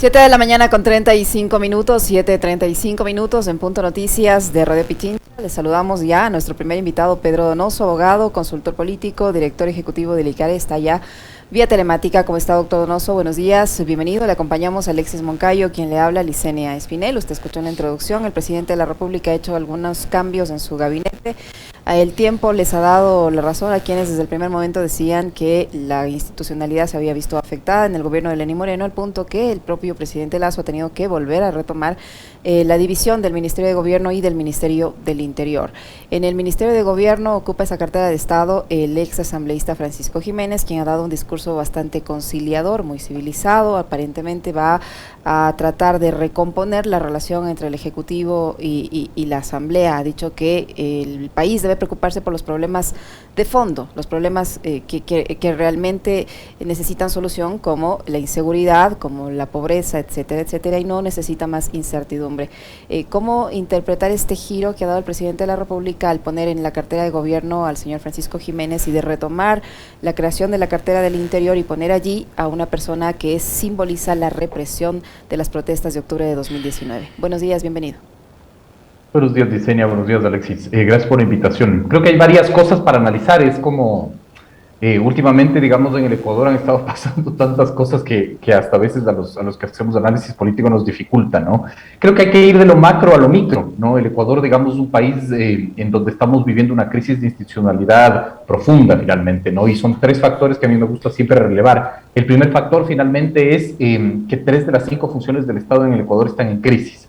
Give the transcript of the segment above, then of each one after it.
7 de la mañana con 35 minutos, 7:35 en Punto Noticias de Radio Pichincha. Les saludamos ya a nuestro primer invitado, Pedro Donoso, abogado, consultor político, director ejecutivo del ICARE, está ya vía telemática. ¿Cómo está, doctor Donoso? Buenos días, bienvenido. Le acompañamos a Alexis Moncayo, quien le habla, Licenia Espinel. Usted escuchó en la introducción, el presidente de la República ha hecho algunos cambios en su gabinete. El tiempo les ha dado la razón a quienes desde el primer momento decían que la institucionalidad se había visto afectada en el gobierno de Lenín Moreno, al punto que el propio presidente Lasso ha tenido que volver a retomar la división del Ministerio de Gobierno y del Ministerio del Interior. En el Ministerio de Gobierno ocupa esa cartera de Estado el ex asambleísta Francisco Jiménez, quien ha dado un discurso bastante conciliador, muy civilizado. Aparentemente va a tratar de recomponer la relación entre el Ejecutivo y la Asamblea. Ha dicho que el país debe preocuparse por los problemas de fondo, los problemas que realmente necesitan solución, como la inseguridad, como la pobreza, etcétera, etcétera, y no necesita más incertidumbre. ¿Cómo interpretar este giro que ha dado el presidente de la República al poner en la cartera de gobierno al señor Francisco Jiménez y de retomar la creación de la cartera del Interior y poner allí a una persona que simboliza la represión de las protestas de octubre de 2019? Buenos días, bienvenido. Buenos días, Licenia. Buenos días, Alexis. Gracias por la invitación. Creo que hay varias cosas para analizar. Es como últimamente, digamos, en el Ecuador han estado pasando tantas cosas que hasta a veces a los que hacemos análisis político nos dificulta, ¿no? Creo que hay que ir de lo macro a lo micro, ¿no? El Ecuador, digamos, es un país en donde estamos viviendo una crisis de institucionalidad profunda, finalmente, ¿no? Y son tres factores que a mí me gusta siempre relevar. El primer factor, finalmente, es que 3 de las 5 funciones del Estado en el Ecuador están en crisis.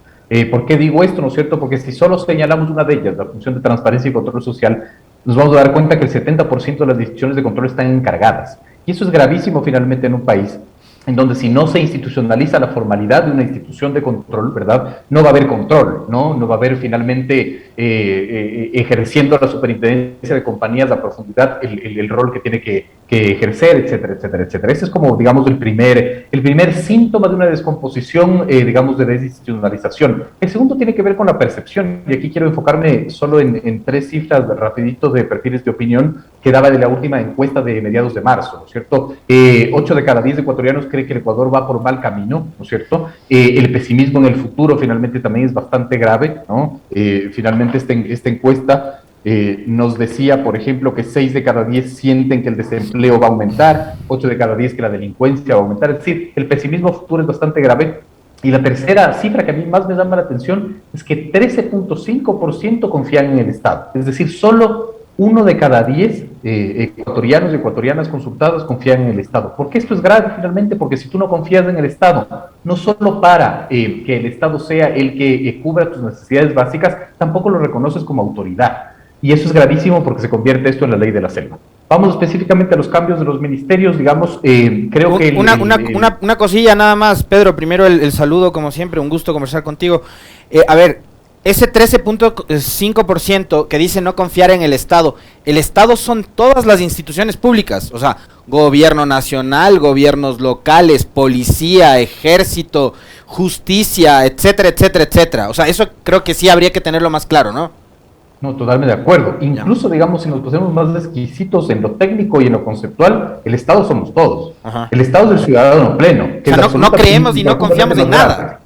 ¿Por qué digo esto? ¿No es cierto? Porque si solo señalamos una de ellas, la función de transparencia y control social, nos vamos a dar cuenta que el 70% de las decisiones de control están encargadas. Y eso es gravísimo finalmente en un país en donde si no se institucionaliza la formalidad de una institución de control, ¿verdad? No va a haber control, ¿no? Va a haber finalmente ejerciendo la superintendencia de compañías a profundidad el rol que tiene que ejercer, etcétera, etcétera, etcétera. Ese es como, digamos, el primer síntoma de una descomposición, digamos, de desinstitucionalización. El segundo tiene que ver con la percepción, y aquí quiero enfocarme solo en 3 cifras rapidito de perfiles de opinión que daba de la última encuesta de mediados de marzo, ¿no es cierto? 8 de cada 10 ecuatorianos cree que el Ecuador va por mal camino, ¿no es cierto? El pesimismo en el futuro finalmente también es bastante grave, ¿no? Finalmente esta encuesta nos decía, por ejemplo, que 6 de cada 10 sienten que el desempleo va a aumentar, 8 de cada 10 que la delincuencia va a aumentar, es decir, el pesimismo futuro es bastante grave. Y la tercera cifra que a mí más me llama la atención es que 13.5% confían en el Estado, es decir, solo 1 de cada 10 ecuatorianos y ecuatorianas consultados confían en el Estado. ¿Por qué esto es grave finalmente? Porque si tú no confías en el Estado, no solo para que el Estado sea el que cubra tus necesidades básicas, tampoco lo reconoces como autoridad. Y eso es gravísimo porque se convierte esto en la ley de la selva. Vamos específicamente a los cambios de los ministerios, digamos, creo que... Una cosilla nada más, Pedro, primero el saludo como siempre, un gusto conversar contigo. A ver, ese 13.5% que dice no confiar en el Estado son todas las instituciones públicas, o sea, gobierno nacional, gobiernos locales, policía, ejército, justicia, etcétera, etcétera, etcétera. O sea, eso creo que sí habría que tenerlo más claro, ¿no? No, totalmente de acuerdo. Incluso, digamos, si nos ponemos más exquisitos en lo técnico y en lo conceptual, el Estado somos todos. Ajá. El Estado es el ciudadano pleno. Que o sea, no creemos y no confiamos en nada.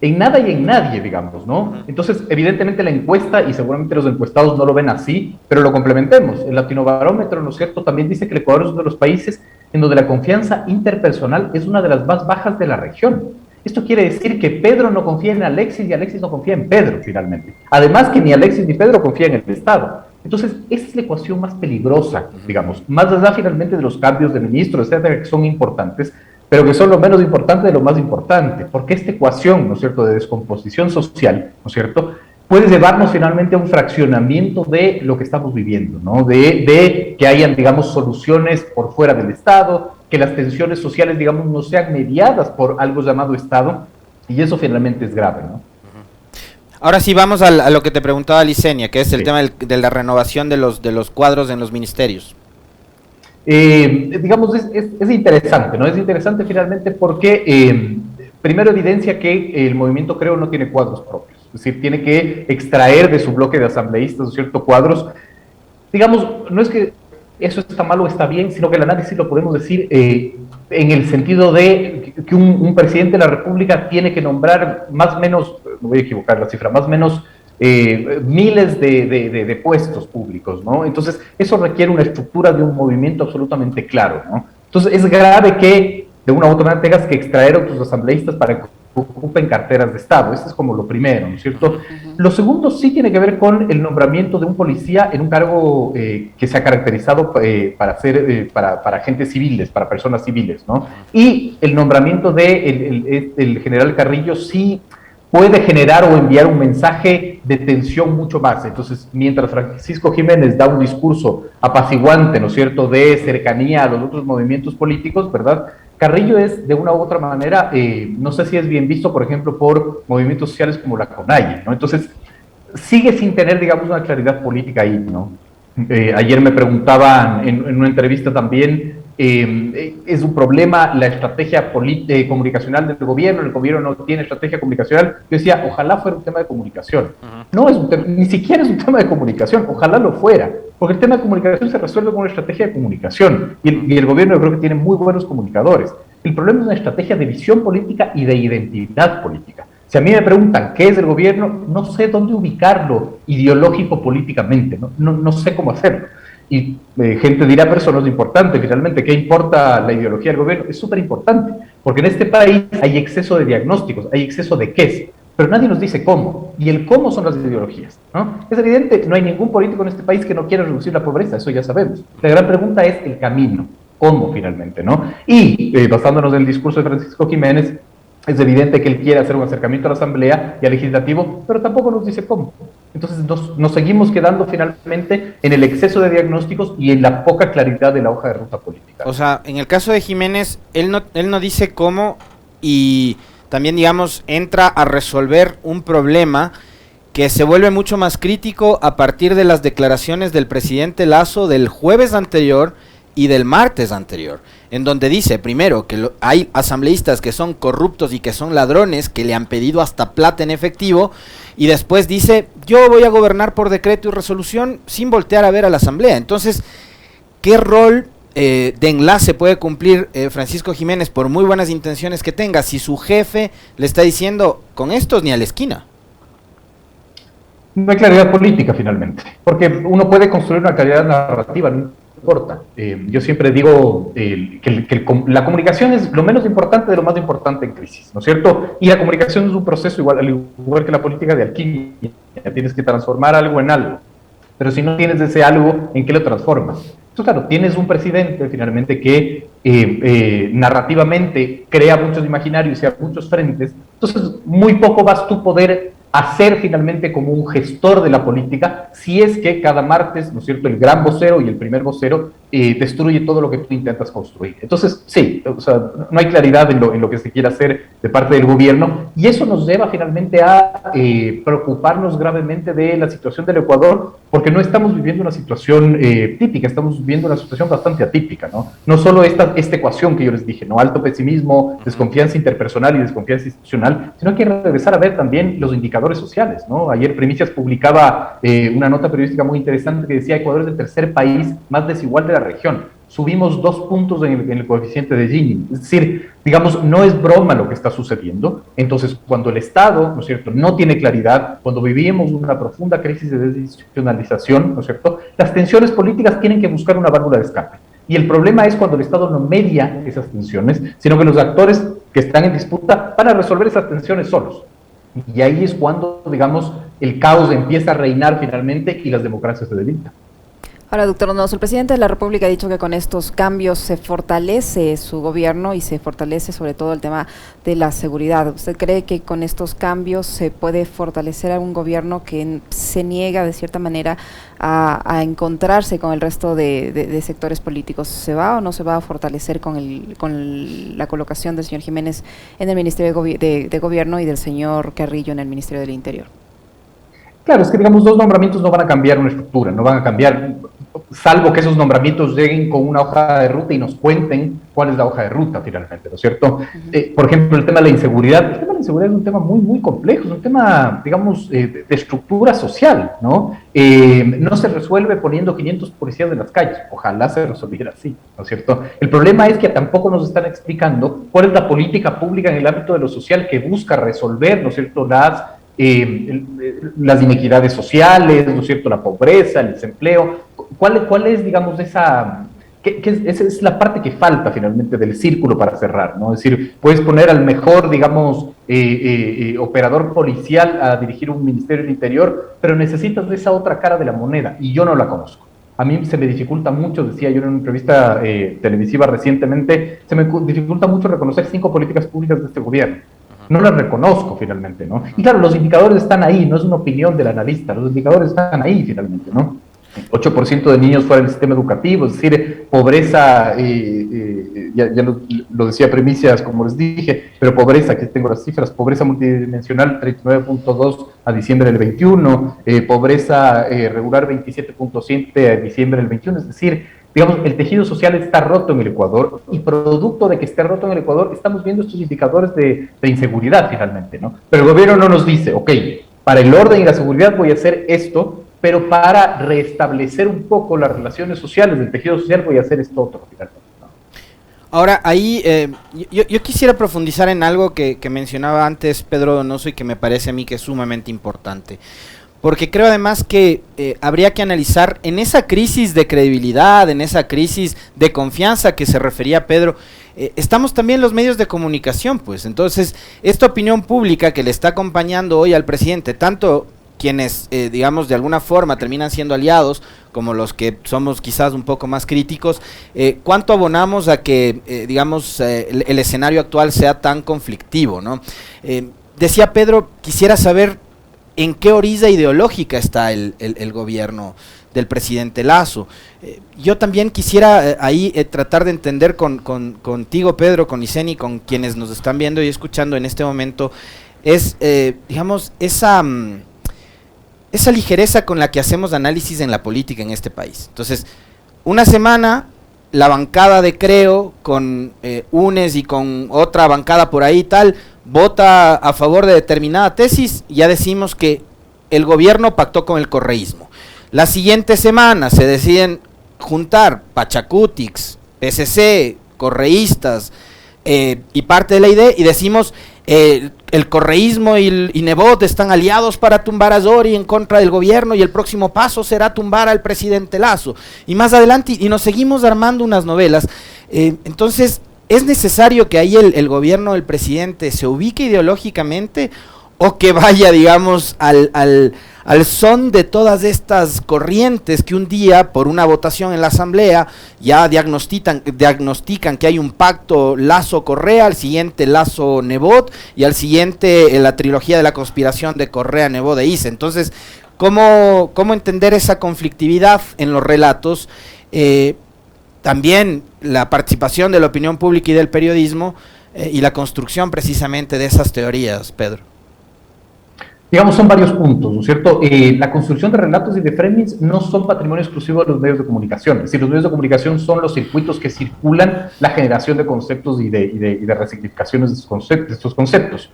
En nada y en nadie, digamos, ¿no? Entonces, evidentemente la encuesta, y seguramente los encuestados no lo ven así, pero lo complementemos. El Latinobarómetro, ¿no es cierto?, también dice que el Ecuador es uno de los países en donde la confianza interpersonal es una de las más bajas de la región. Esto quiere decir que Pedro no confía en Alexis y Alexis no confía en Pedro, finalmente. Además que ni Alexis ni Pedro confían en el Estado. Entonces, esa es la ecuación más peligrosa, digamos, más allá finalmente de los cambios de ministros, etcétera, que son importantes, pero que son lo menos importante de lo más importante, porque esta ecuación, ¿no es cierto?, de descomposición social, ¿no es cierto?, puede llevarnos finalmente a un fraccionamiento de lo que estamos viviendo, ¿no?, de que hayan, digamos, soluciones por fuera del Estado, que las tensiones sociales, digamos, no sean mediadas por algo llamado Estado, y eso finalmente es grave, ¿no? Ahora sí, vamos a lo que te preguntaba Licenia, que es el tema de la renovación de los cuadros en los ministerios. Digamos, es interesante, ¿no? Es interesante finalmente porque primero evidencia que el movimiento Creo no tiene cuadros propios, es decir, tiene que extraer de su bloque de asambleístas, ¿no es cierto?, cuadros, digamos, no es que eso está mal o está bien, sino que el análisis lo podemos decir en el sentido de que un presidente de la República tiene que nombrar más o menos, no voy a equivocar la cifra, más o menos miles de puestos públicos, ¿no? Entonces, eso requiere una estructura de un movimiento absolutamente claro, ¿no? Entonces, es grave que de una u otra manera tengas que extraer a tus asambleístas para que ocupen carteras de Estado. Eso es como lo primero, ¿no es cierto? Lo segundo sí tiene que ver con el nombramiento de un policía en un cargo que se ha caracterizado para agentes civiles, para personas civiles, ¿no? Y el nombramiento de el general Carrillo sí puede generar o enviar un mensaje de tensión mucho más. Entonces, mientras Francisco Jiménez da un discurso apaciguante, ¿no es cierto?, de cercanía a los otros movimientos políticos, ¿verdad?, Carrillo es, de una u otra manera, no sé si es bien visto, por ejemplo, por movimientos sociales como la CONAIE, ¿no? Entonces, sigue sin tener, digamos, una claridad política ahí, ¿no? Ayer me preguntaban en una entrevista también, es un problema la estrategia comunicacional del gobierno, el gobierno no tiene estrategia comunicacional. Yo decía, ojalá fuera un tema de comunicación. No es un tema, ni siquiera es un tema de comunicación, ojalá lo fuera, porque el tema de comunicación se resuelve con una estrategia de comunicación, y el gobierno yo creo que tiene muy buenos comunicadores. El problema es una estrategia de visión política y de identidad política. Si a mí me preguntan qué es el gobierno, no sé dónde ubicarlo ideológico-políticamente, no sé cómo hacerlo. Y gente dirá, pero eso no es importante, finalmente, ¿qué importa la ideología del gobierno? Es súper importante, porque en este país hay exceso de diagnósticos, hay exceso de qué, pero nadie nos dice cómo, y el cómo son las ideologías, ¿no? Es evidente, no hay ningún político en este país que no quiera reducir la pobreza, eso ya sabemos. La gran pregunta es el camino, cómo finalmente, ¿no? Y basándonos en el discurso de Francisco Jiménez, es evidente que él quiere hacer un acercamiento a la Asamblea y al Legislativo, pero tampoco nos dice cómo. Entonces nos seguimos quedando finalmente en el exceso de diagnósticos y en la poca claridad de la hoja de ruta política. O sea, en el caso de Jiménez, él no dice cómo, y también, digamos, entra a resolver un problema que se vuelve mucho más crítico a partir de las declaraciones del presidente Lasso del jueves anterior y del martes anterior, en donde dice, primero, que hay asambleístas que son corruptos y que son ladrones, que le han pedido hasta plata en efectivo, y después dice, yo voy a gobernar por decreto y resolución sin voltear a ver a la asamblea. Entonces, ¿qué rol de enlace puede cumplir Francisco Jiménez, por muy buenas intenciones que tenga, si su jefe le está diciendo, con estos ni a la esquina? No hay claridad política finalmente, porque uno puede construir una claridad narrativa, no importa. Yo siempre digo la comunicación es lo menos importante de lo más importante en crisis, ¿no es cierto? Y la comunicación es un proceso al igual que la política de alquimia, tienes que transformar algo en algo, pero si no tienes ese algo, ¿en qué lo transformas? Entonces, claro, tienes un presidente finalmente que narrativamente crea muchos imaginarios y a muchos frentes, entonces muy poco vas tú poder hacer finalmente como un gestor de la política, si es que cada martes, ¿no es cierto?, el gran vocero y el primer vocero destruye todo lo que tú intentas construir. Entonces, sí, o sea, no hay claridad en lo que se quiere hacer de parte del gobierno, y eso nos lleva finalmente a preocuparnos gravemente de la situación del Ecuador, porque no estamos viviendo una situación típica, estamos viviendo una situación bastante atípica, ¿no? No solo esta ecuación que yo les dije, ¿no?, alto pesimismo, desconfianza interpersonal y desconfianza institucional, sino hay que regresar a ver también los indicadores sociales, ¿no? Ayer Primicias publicaba una nota periodística muy interesante que decía Ecuador es el tercer país más desigual de la región. Subimos 2 puntos en el coeficiente de Gini. Es decir, digamos, no es broma lo que está sucediendo. Entonces, cuando el Estado, ¿no es cierto?, no tiene claridad, cuando vivimos una profunda crisis de desinstitucionalización, ¿no es cierto?, las tensiones políticas tienen que buscar una válvula de escape. Y el problema es cuando el Estado no media esas tensiones, sino que los actores que están en disputa van a resolver esas tensiones solos. Y ahí es cuando, digamos, el caos empieza a reinar finalmente y las democracias se debilitan. Ahora, doctor Donoso, el presidente de la República ha dicho que con estos cambios se fortalece su gobierno y se fortalece sobre todo el tema de la seguridad. ¿Usted cree que con estos cambios se puede fortalecer a un gobierno que se niega de cierta manera a encontrarse con el resto de sectores políticos? ¿Se va o no se va a fortalecer con la colocación del señor Jiménez en el Ministerio de Gobierno y del señor Carrillo en el Ministerio del Interior? Claro, es que digamos 2 nombramientos no van a cambiar una estructura, no van a cambiar, salvo que esos nombramientos lleguen con una hoja de ruta y nos cuenten cuál es la hoja de ruta finalmente, ¿no es cierto? Por ejemplo, el tema de la inseguridad de seguridad es un tema muy, muy complejo, es un tema, digamos, de estructura social, ¿no? No se resuelve poniendo 500 policías en las calles, ojalá se resolviera así, ¿no es cierto? El problema es que tampoco nos están explicando cuál es la política pública en el ámbito de lo social que busca resolver, ¿no es cierto?, las inequidades sociales, ¿no es cierto?, la pobreza, el desempleo. ¿Cuál es, digamos, esa es la parte que falta finalmente del círculo para cerrar, ¿no? Es decir, puedes poner al mejor, digamos, operador policial a dirigir un ministerio del interior, pero necesitas de esa otra cara de la moneda, y yo no la conozco. A mí se me dificulta mucho, decía yo en una entrevista televisiva recientemente, se me dificulta mucho reconocer 5 políticas públicas de este gobierno. No las reconozco finalmente, ¿no? Y claro, los indicadores están ahí, no es una opinión del analista, los indicadores están ahí finalmente, ¿no? 8% de niños fuera del sistema educativo, es decir, pobreza, ya lo decía Primicias, como les dije, pero pobreza, aquí tengo las cifras, pobreza multidimensional 39.2 a diciembre del 21, pobreza regular 27.7 a diciembre del 21, es decir, digamos, el tejido social está roto en el Ecuador y producto de que esté roto en el Ecuador estamos viendo estos indicadores de inseguridad finalmente, ¿no? Pero el gobierno no nos dice, ok, para el orden y la seguridad voy a hacer esto, pero para restablecer un poco las relaciones sociales del tejido social voy a hacer esto otro. Ahora, ahí yo quisiera profundizar en algo que mencionaba antes Pedro Donoso y que me parece a mí que es sumamente importante. Porque creo además que habría que analizar en esa crisis de credibilidad, en esa crisis de confianza que se refería Pedro, estamos también los medios de comunicación, pues. Entonces, esta opinión pública que le está acompañando hoy al presidente, tanto quienes, digamos, de alguna forma terminan siendo aliados, como los que somos quizás un poco más críticos, ¿cuánto abonamos a que, digamos, el escenario actual sea tan conflictivo, ¿no? Decía Pedro, quisiera saber en qué orilla ideológica está el gobierno del presidente Lasso. Yo también quisiera ahí tratar de entender contigo, Pedro, con Iseni, con quienes nos están viendo y escuchando en este momento, es, digamos, esa ligereza con la que hacemos análisis en la política en este país. Entonces, una semana, la bancada de Creo, con UNES y con otra bancada por ahí tal, vota a favor de determinada tesis, ya decimos que el gobierno pactó con el correísmo. La siguiente semana se deciden juntar Pachacútics, PCC, correístas y parte de la ID y decimos el correísmo y Nebot están aliados para tumbar a Zori en contra del gobierno y el próximo paso será tumbar al presidente Lasso. Y más adelante, y nos seguimos armando unas novelas. Entonces, ¿es necesario que ahí el gobierno del presidente se ubique ideológicamente o que vaya, digamos, al son de todas estas corrientes que un día, por una votación en la asamblea, ya diagnostican que hay un pacto Lasso-Correa, al siguiente Lasso-Nebot y al siguiente la trilogía de la conspiración de Correa, Nebot e Issa? Entonces, ¿cómo entender esa conflictividad en los relatos? También la participación de la opinión pública y del periodismo y la construcción precisamente de esas teorías, Pedro. Digamos, son varios puntos, ¿no es cierto? La construcción de relatos y de framings no son patrimonio exclusivo de los medios de comunicación. Es decir, los medios de comunicación son los circuitos que circulan la generación de conceptos y de resignificaciones de estos conceptos.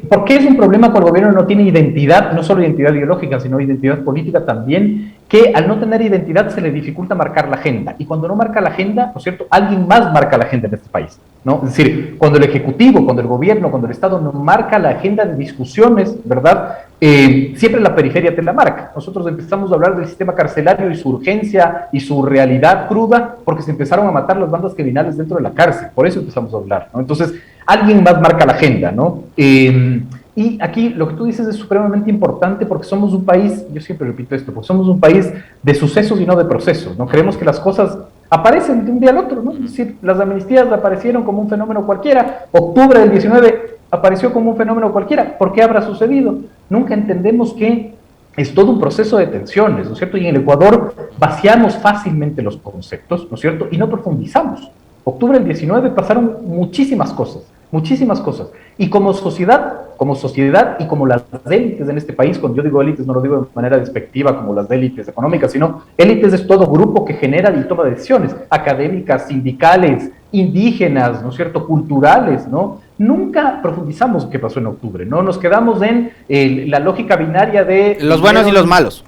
¿Por qué es un problema cuando el gobierno no tiene identidad, no solo identidad ideológica, sino identidad política también? Que al no tener identidad se le dificulta marcar la agenda. Y cuando no marca la agenda, ¿no es cierto?, alguien más marca la agenda en este país, ¿no? Es decir, cuando el Ejecutivo, cuando el Gobierno, cuando el Estado no marca la agenda de discusiones, ¿verdad?, siempre la periferia te la marca. Nosotros empezamos a hablar del sistema carcelario y su urgencia y su realidad cruda porque se empezaron a matar las bandas criminales dentro de la cárcel. Por eso empezamos a hablar, ¿no? Entonces, alguien más marca la agenda, ¿no? Y aquí lo que tú dices es supremamente importante porque somos un país, yo siempre repito esto, porque somos un país de sucesos y no de procesos, ¿no? Creemos que las cosas aparecen de un día al otro, ¿no? Es decir, las amnistías aparecieron como un fenómeno cualquiera, octubre del 19 apareció como un fenómeno cualquiera, ¿por qué habrá sucedido? Nunca entendemos que es todo un proceso de tensiones, ¿no es cierto? Y en el Ecuador vaciamos fácilmente los conceptos, ¿no es cierto? Y no profundizamos. Octubre del 19 pasaron muchísimas cosas. Y como sociedad y como las élites en este país, cuando yo digo élites no lo digo de manera despectiva como las élites económicas, sino élites es todo grupo que genera y toma decisiones, académicas, sindicales, indígenas, ¿no es cierto?, culturales, ¿no? nunca profundizamos qué pasó en octubre, ¿no? Nos quedamos en la lógica binaria de... Los buenos y los malos.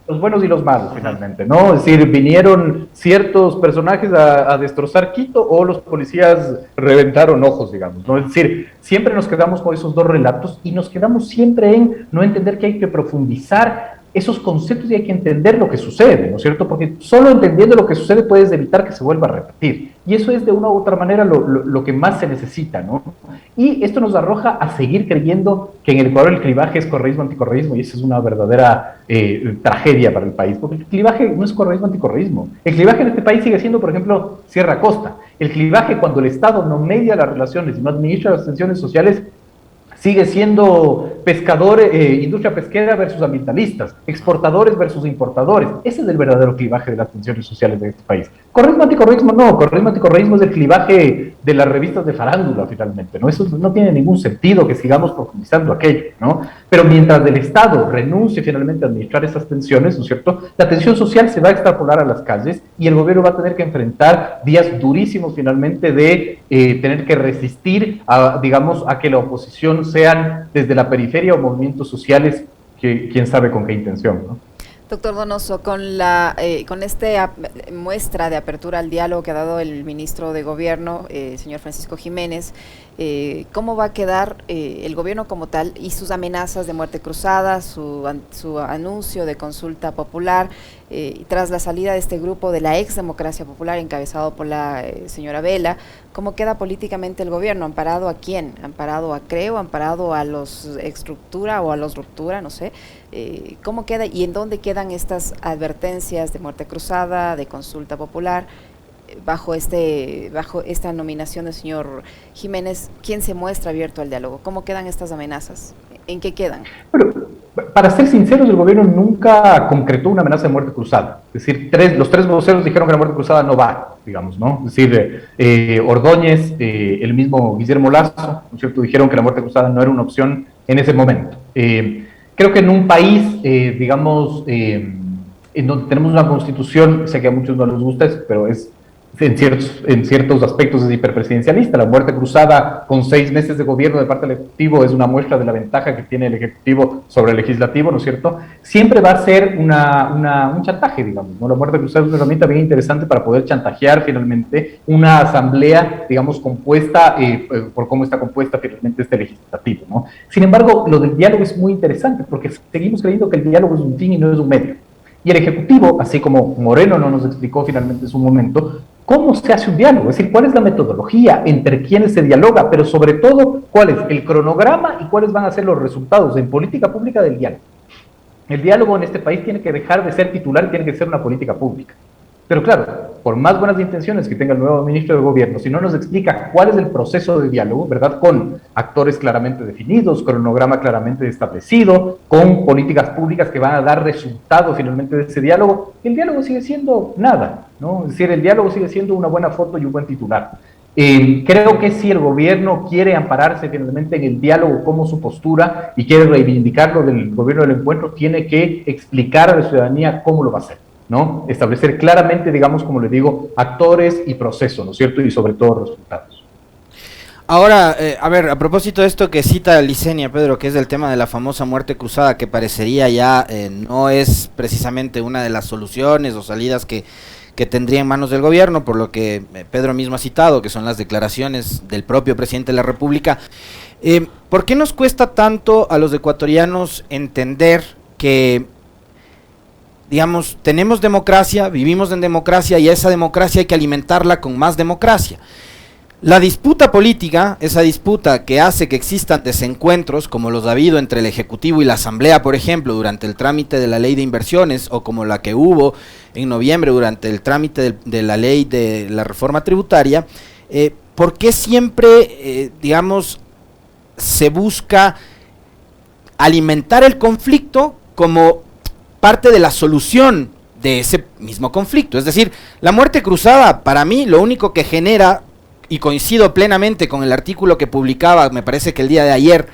Los buenos y los malos, finalmente, ¿no? Es decir, vinieron ciertos personajes a destrozar Quito o los policías reventaron ojos, digamos, ¿no? Es decir, siempre nos quedamos con esos dos relatos y nos quedamos siempre en no entender que hay que profundizar esos conceptos y hay que entender lo que sucede, ¿no es cierto? Porque solo entendiendo lo que sucede puedes evitar que se vuelva a repetir. Y eso es de una u otra manera lo que más se necesita, ¿no? Y esto nos arroja a seguir creyendo que en el Ecuador el clivaje es correísmo-anticorreísmo y eso es una verdadera tragedia para el país, porque el clivaje no es correísmo-anticorreísmo. El clivaje en este país sigue siendo, por ejemplo, Sierra Costa. El clivaje cuando el Estado no media las relaciones y no administra las tensiones sociales sigue siendo industria pesquera versus ambientalistas, exportadores versus importadores. Ese es el verdadero clivaje de las tensiones sociales de este país. Correísmo anticorreísmo no, correísmo anticorreísmo es el clivaje de las revistas de farándula finalmente, ¿no? Eso no tiene ningún sentido que sigamos profundizando aquello, ¿no? Pero mientras el Estado renuncie finalmente a administrar esas tensiones, ¿no es cierto? La tensión social se va a extrapolar a las calles y el gobierno va a tener que enfrentar días durísimos finalmente de tener que resistir a, digamos, a que la oposición sean desde la periferia o movimientos sociales que quién sabe con qué intención, ¿no? Doctor Donoso, con esta muestra de apertura al diálogo que ha dado el ministro de Gobierno, señor Francisco Jiménez, ¿cómo va a quedar el gobierno como tal y sus amenazas de muerte cruzada, su anuncio de consulta popular, tras la salida de este grupo de la ex Democracia Popular encabezado por la señora Vela? ¿Cómo queda políticamente el gobierno? ¿Amparado a quién? ¿Amparado a Creo? ¿Amparado a los ex-ruptura o a los ruptura? No sé. ¿Cómo queda y en dónde quedan estas advertencias de muerte cruzada, de consulta popular? Bajo esta nominación del señor Jiménez, ¿quién se muestra abierto al diálogo? ¿Cómo quedan estas amenazas? ¿En qué quedan? Pero, para ser sinceros, el gobierno nunca concretó una amenaza de muerte cruzada. Es decir, los tres voceros dijeron que la muerte cruzada no va, digamos, ¿no? Es decir, Ordóñez, el mismo Guillermo Lasso, ¿no es cierto?, dijeron que la muerte cruzada no era una opción en ese momento. Creo que en un país, digamos, en donde tenemos una constitución, sé que a muchos no les gusta eso, pero es en ciertos aspectos es hiperpresidencialista. La muerte cruzada con 6 meses de gobierno de parte del Ejecutivo es una muestra de la ventaja que tiene el Ejecutivo sobre el Legislativo, ¿no es cierto? Siempre va a ser un chantaje, digamos, ¿no? La muerte cruzada es una herramienta bien interesante para poder chantajear finalmente una asamblea, digamos, compuesta por cómo está compuesta finalmente este Legislativo, ¿no? Sin embargo, lo del diálogo es muy interesante porque seguimos creyendo que el diálogo es un fin y no es un medio. Y el Ejecutivo, así como Moreno no nos explicó finalmente en su momento, ¿cómo se hace un diálogo? Es decir, ¿cuál es la metodología? ¿Entre quiénes se dialoga? Pero sobre todo, ¿cuál es el cronograma y cuáles van a ser los resultados en política pública del diálogo? El diálogo en este país tiene que dejar de ser titular y tiene que ser una política pública. Pero claro, por más buenas intenciones que tenga el nuevo ministro de Gobierno, si no nos explica cuál es el proceso de diálogo, ¿verdad? Con actores claramente definidos, cronograma claramente establecido, con políticas públicas que van a dar resultado finalmente de ese diálogo, el diálogo sigue siendo nada, ¿no? Es decir, el diálogo sigue siendo una buena foto y un buen titular. Creo que si el gobierno quiere ampararse finalmente en el diálogo como su postura y quiere reivindicarlo del gobierno del encuentro, tiene que explicar a la ciudadanía cómo lo va a hacer, ¿no? Establecer claramente, digamos, como le digo, actores y procesos, ¿no es cierto? Y sobre todo resultados. Ahora, a ver, a propósito de esto que cita Licenia, Pedro, que es del tema de la famosa muerte cruzada, que parecería ya no es precisamente una de las soluciones o salidas que tendría en manos del gobierno, por lo que Pedro mismo ha citado, que son las declaraciones del propio presidente de la República. ¿Por qué nos cuesta tanto a los ecuatorianos entender que, digamos, tenemos democracia, vivimos en democracia y esa democracia hay que alimentarla con más democracia? La disputa política, esa disputa que hace que existan desencuentros, como los ha habido entre el Ejecutivo y la Asamblea, por ejemplo, durante el trámite de la ley de inversiones, o como la que hubo en noviembre durante el trámite de la ley de la reforma tributaria, ¿por qué siempre, digamos, se busca alimentar el conflicto como parte de la solución de ese mismo conflicto? Es decir, la muerte cruzada, para mí, lo único que genera, y coincido plenamente con el artículo que publicaba, me parece que el día de ayer,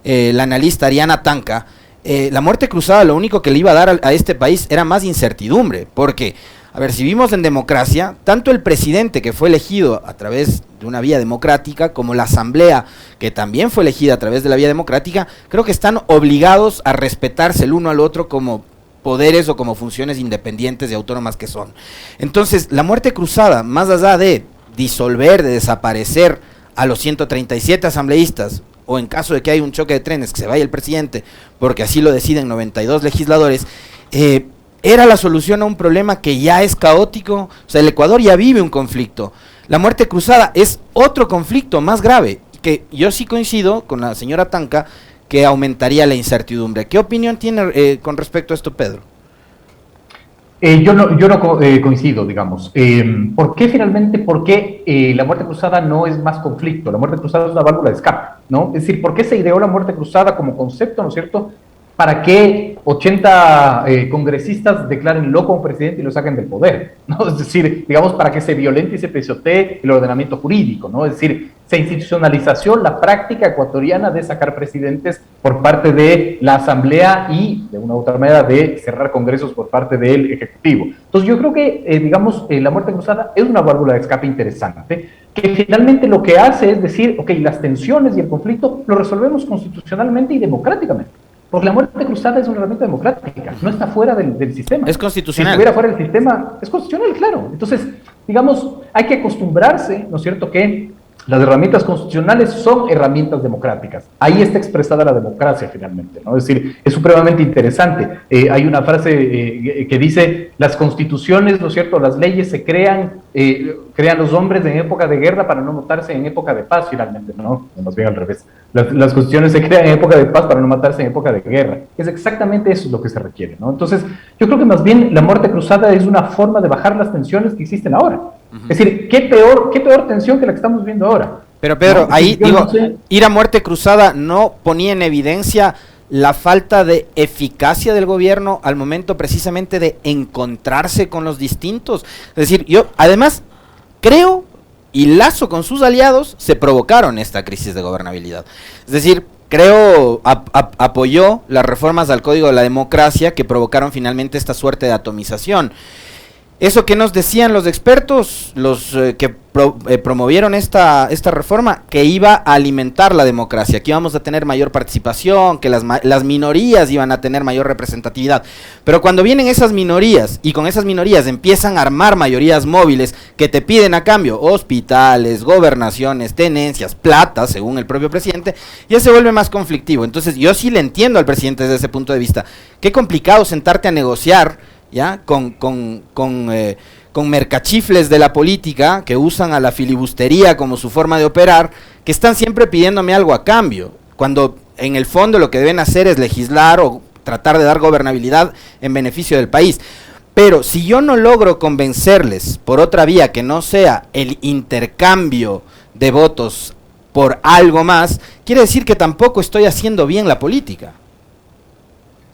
la analista Ariana Tanca, la muerte cruzada lo único que le iba a dar a este país era más incertidumbre, porque A ver, si vivimos en democracia, tanto el presidente que fue elegido a través de una vía democrática, como la asamblea que también fue elegida a través de la vía democrática, creo que están obligados a respetarse el uno al otro como poderes o como funciones independientes y autónomas que son. Entonces, la muerte cruzada, más allá de disolver, de desaparecer a los 137 asambleístas, o en caso de que haya un choque de trenes, que se vaya el presidente, porque así lo deciden 92 legisladores, era la solución a un problema que ya es caótico. O sea, el Ecuador ya vive un conflicto. La muerte cruzada es otro conflicto más grave, que yo sí coincido con la señora Tanca, que aumentaría la incertidumbre. ¿Qué opinión tiene con respecto a esto, Pedro? Yo no coincido, digamos. ¿Por qué finalmente, la muerte cruzada no es más conflicto? La muerte cruzada es una válvula de escape, ¿no? Es decir, ¿por qué se ideó la muerte cruzada como concepto, ¿no es cierto?, para que 80 congresistas declárenlo como presidente y lo saquen del poder, ¿no? Es decir, digamos, para que se violente y se pisotee el ordenamiento jurídico, ¿no? Es decir, se institucionalizó la práctica ecuatoriana de sacar presidentes por parte de la Asamblea y, de una u otra manera, de cerrar congresos por parte del Ejecutivo. Entonces, yo creo que, la muerte cruzada es una válvula de escape interesante, que finalmente lo que hace es decir, ok, las tensiones y el conflicto lo resolvemos constitucionalmente y democráticamente. Porque la muerte cruzada es una herramienta democrática, no está fuera del sistema. Es constitucional. Si estuviera fuera del sistema, es constitucional, claro. Entonces, digamos, hay que acostumbrarse, ¿no es cierto?, que las herramientas constitucionales son herramientas democráticas. Ahí está expresada la democracia finalmente, ¿no? Es decir, es supremamente interesante. Hay una frase que dice, las constituciones, ¿no es cierto?, las leyes se crean los hombres en época de guerra para no matarse en época de paz finalmente, ¿no? Más bien al revés. Las constituciones se crean en época de paz para no matarse en época de guerra. Es exactamente eso lo que se requiere, ¿no? Entonces, yo creo que más bien la muerte cruzada es una forma de bajar las tensiones que existen ahora. Es decir, ¿qué peor tensión que la que estamos viendo ahora? Pero Pedro, ¿no? ahí digo, no sé. Ir a muerte cruzada no ponía en evidencia la falta de eficacia del gobierno al momento precisamente de encontrarse con los distintos. Es decir, yo además creo y Lazo con sus aliados se provocaron esta crisis de gobernabilidad. Es decir, creo apoyó las reformas al Código de la Democracia que provocaron finalmente esta suerte de atomización. Eso que nos decían los expertos, los que promovieron esta reforma, que iba a alimentar la democracia, que íbamos a tener mayor participación, que las minorías iban a tener mayor representatividad. Pero cuando vienen esas minorías, y con esas minorías empiezan a armar mayorías móviles que te piden a cambio hospitales, gobernaciones, tenencias, plata, según el propio presidente, ya se vuelve más conflictivo. Entonces yo sí le entiendo al presidente desde ese punto de vista. Qué complicado sentarte a negociar, ¿ya? Con mercachifles de la política que usan a la filibustería como su forma de operar, que están siempre pidiéndome algo a cambio, cuando en el fondo lo que deben hacer es legislar o tratar de dar gobernabilidad en beneficio del país. Pero si yo no logro convencerles por otra vía que no sea el intercambio de votos por algo más, quiere decir que tampoco estoy haciendo bien la política.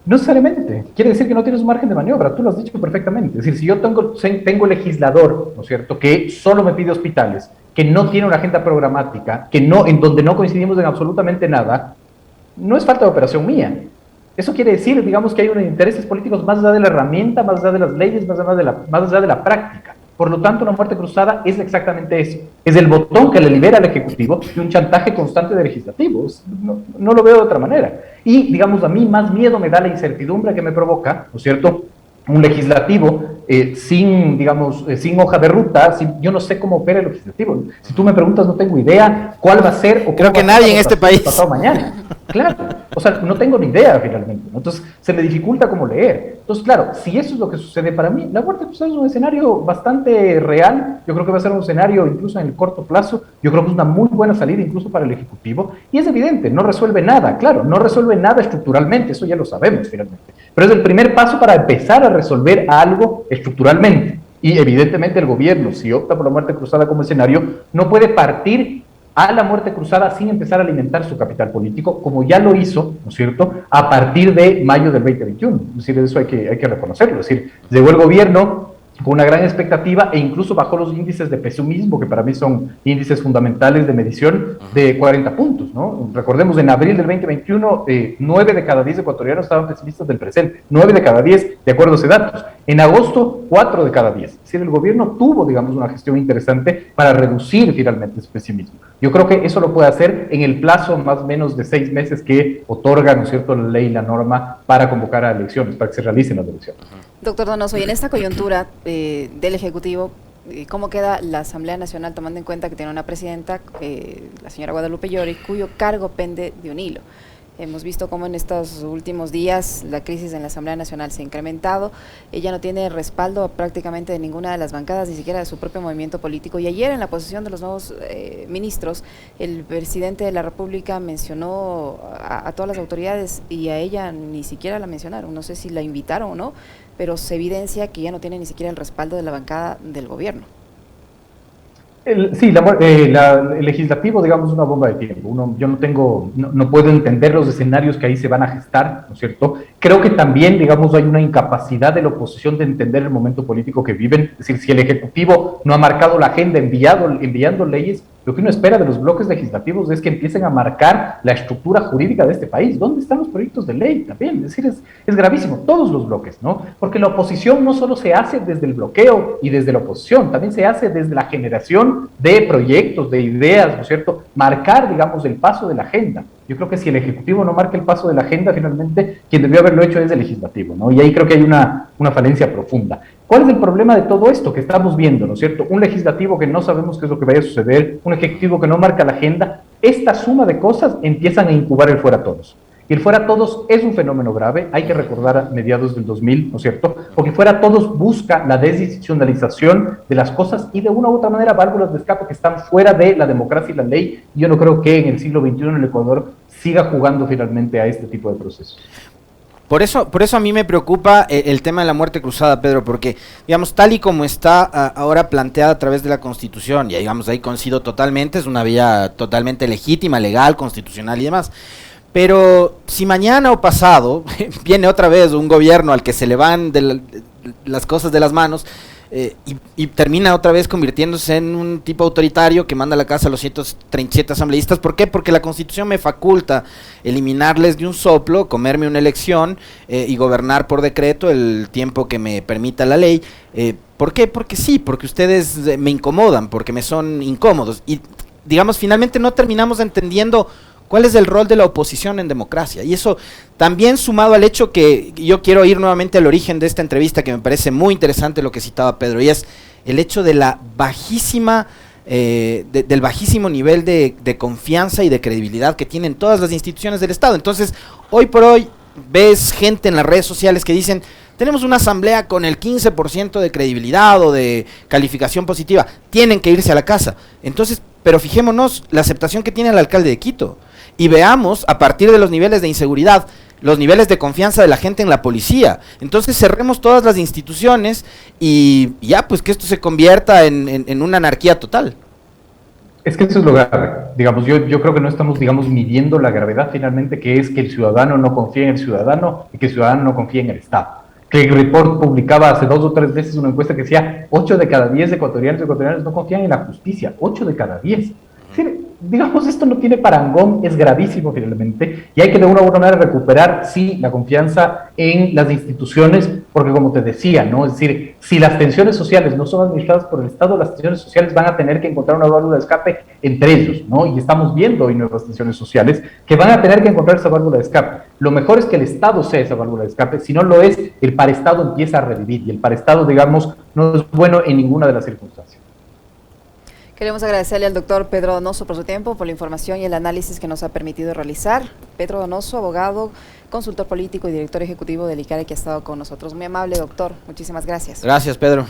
No necesariamente. Quiere decir que no tienes un margen de maniobra. Tú lo has dicho perfectamente. Es decir, si yo tengo legislador, ¿no es cierto?, que solo me pide hospitales, que no tiene una agenda programática, en donde no coincidimos en absolutamente nada, no es falta de operación mía. Eso quiere decir, digamos, que hay unos intereses políticos más allá de la herramienta, más allá de las leyes, más allá de la práctica. Por lo tanto, una muerte cruzada es exactamente eso. Es el botón que le libera al Ejecutivo y un chantaje constante de legislativos. No lo veo de otra manera. Y, digamos, a mí más miedo me da la incertidumbre que me provoca, ¿no es cierto?, un legislativo sin hoja de ruta. Yo no sé cómo opera el legislativo. Si tú me preguntas, no tengo idea cuál va a ser. O creo que nadie en este país. Pasado mañana. Claro, o sea, no tengo ni idea finalmente, ¿no? Entonces se me dificulta cómo leer. Entonces, claro, si eso es lo que sucede para mí, la muerte cruzada es un escenario bastante real. Yo creo que va a ser un escenario incluso en el corto plazo. Yo creo que es una muy buena salida incluso para el Ejecutivo. Y es evidente, no resuelve nada, claro, no resuelve nada estructuralmente, eso ya lo sabemos finalmente. Pero es el primer paso para empezar a resolver algo estructuralmente. Y evidentemente el gobierno, si opta por la muerte cruzada como escenario, no puede partir a la muerte cruzada sin empezar a alimentar su capital político, como ya lo hizo, ¿no es cierto?, a partir de mayo del 2021. Es decir, eso hay que reconocerlo. Es decir, llegó el gobierno con una gran expectativa e incluso bajó los índices de pesimismo, que para mí son índices fundamentales de medición, de 40 puntos, ¿no? Recordemos, en abril del 2021, 9 de cada 10 ecuatorianos estaban pesimistas del presente, 9 de cada 10, de acuerdo a ese datos. En agosto, 4 de cada 10. Es decir, el gobierno tuvo, digamos, una gestión interesante para reducir finalmente ese pesimismo. Yo creo que eso lo puede hacer en el plazo más o menos de 6 meses que otorga, ¿no es cierto?, la ley, la norma para convocar a elecciones, para que se realicen las elecciones. Doctor Donoso, y en esta coyuntura del Ejecutivo, ¿cómo queda la Asamblea Nacional tomando en cuenta que tiene una presidenta, la señora Guadalupe Llori, cuyo cargo pende de un hilo? Hemos visto cómo en estos últimos días la crisis en la Asamblea Nacional se ha incrementado. Ella no tiene respaldo prácticamente de ninguna de las bancadas, ni siquiera de su propio movimiento político. Y ayer, en la posición de los nuevos ministros, el presidente de la República mencionó a todas las autoridades y a ella ni siquiera la mencionaron. No sé si la invitaron o no, pero se evidencia que ya no tiene ni siquiera el respaldo de la bancada del gobierno. Sí, el legislativo, digamos, es una bomba de tiempo. Yo no puedo entender los escenarios que ahí se van a gestar, ¿no es cierto? Creo que también, digamos, hay una incapacidad de la oposición de entender el momento político que viven. Es decir, si el Ejecutivo no ha marcado la agenda enviando leyes, lo que uno espera de los bloques legislativos es que empiecen a marcar la estructura jurídica de este país. ¿Dónde están los proyectos de ley? También, es decir, es gravísimo, todos los bloques, ¿no? Porque la oposición no solo se hace desde el bloqueo y desde la oposición, también se hace desde la generación de proyectos, de ideas, ¿no es cierto? Marcar, digamos, el paso de la agenda. Yo creo que si el Ejecutivo no marca el paso de la agenda, finalmente, quien debió haberlo hecho es el Legislativo, ¿no? Y ahí creo que hay una falencia profunda. ¿Cuál es el problema de todo esto que estamos viendo, ¿no es cierto? Un legislativo que no sabemos qué es lo que vaya a suceder, un ejecutivo que no marca la agenda. Esta suma de cosas empiezan a incubar el fuera todos. Y el fuera todos es un fenómeno grave, hay que recordar a mediados del 2000, ¿no es cierto? Porque fuera todos busca la desinstitucionalización de las cosas y de una u otra manera válvulas de escape que están fuera de la democracia y la ley. Yo no creo que en el siglo XXI en el Ecuador siga jugando finalmente a este tipo de procesos. Por eso a mí me preocupa el tema de la muerte cruzada, Pedro, porque, digamos, tal y como está ahora planteada a través de la Constitución, y digamos, ahí coincido totalmente, es una vía totalmente legítima, legal, constitucional y demás, pero si mañana o pasado viene otra vez un gobierno al que se le van las cosas de las manos, y termina otra vez convirtiéndose en un tipo autoritario que manda a la casa a los 137 asambleístas. ¿Por qué? Porque la Constitución me faculta eliminarles de un soplo, comerme una elección y gobernar por decreto el tiempo que me permita la ley. ¿Por qué? Porque sí, porque ustedes me incomodan, porque me son incómodos. Y digamos, finalmente no terminamos entendiendo cuál es el rol de la oposición en democracia. Y eso también sumado al hecho que yo quiero ir nuevamente al origen de esta entrevista, que me parece muy interesante lo que citaba Pedro, y es el hecho de la bajísima, del bajísimo nivel de confianza y de credibilidad que tienen todas las instituciones del Estado. Entonces, hoy por hoy ves gente en las redes sociales que dicen: tenemos una asamblea con el 15% de credibilidad o de calificación positiva, tienen que irse a la casa. Entonces, pero fijémonos la aceptación que tiene el alcalde de Quito. Y veamos, a partir de los niveles de inseguridad, los niveles de confianza de la gente en la policía. Entonces cerremos todas las instituciones y ya, pues que esto se convierta en una anarquía total. Es que eso es lo grave. Digamos, yo creo que no estamos, digamos, midiendo la gravedad finalmente, que es que el ciudadano no confía en el ciudadano y que el ciudadano no confía en el Estado. Que el Report publicaba hace 2 o 3 veces una encuesta que decía 8 de cada 10 ecuatorianos y ecuatorianas no confían en la justicia. 8 de cada 10. Digamos, esto no tiene parangón, es gravísimo finalmente, y hay que de una u otra manera recuperar, sí, la confianza en las instituciones, porque como te decía, ¿no? Es decir, si las tensiones sociales no son administradas por el Estado, las tensiones sociales van a tener que encontrar una válvula de escape entre ellos, ¿no? Y estamos viendo hoy nuevas tensiones sociales que van a tener que encontrar esa válvula de escape. Lo mejor es que el Estado sea esa válvula de escape, si no lo es, el paraestado empieza a revivir, y el paraestado, digamos, no es bueno en ninguna de las circunstancias. Queremos agradecerle al doctor Pedro Donoso por su tiempo, por la información y el análisis que nos ha permitido realizar. Pedro Donoso, abogado, consultor político y director ejecutivo del ICARE, que ha estado con nosotros. Muy amable, doctor. Muchísimas gracias. Gracias, Pedro.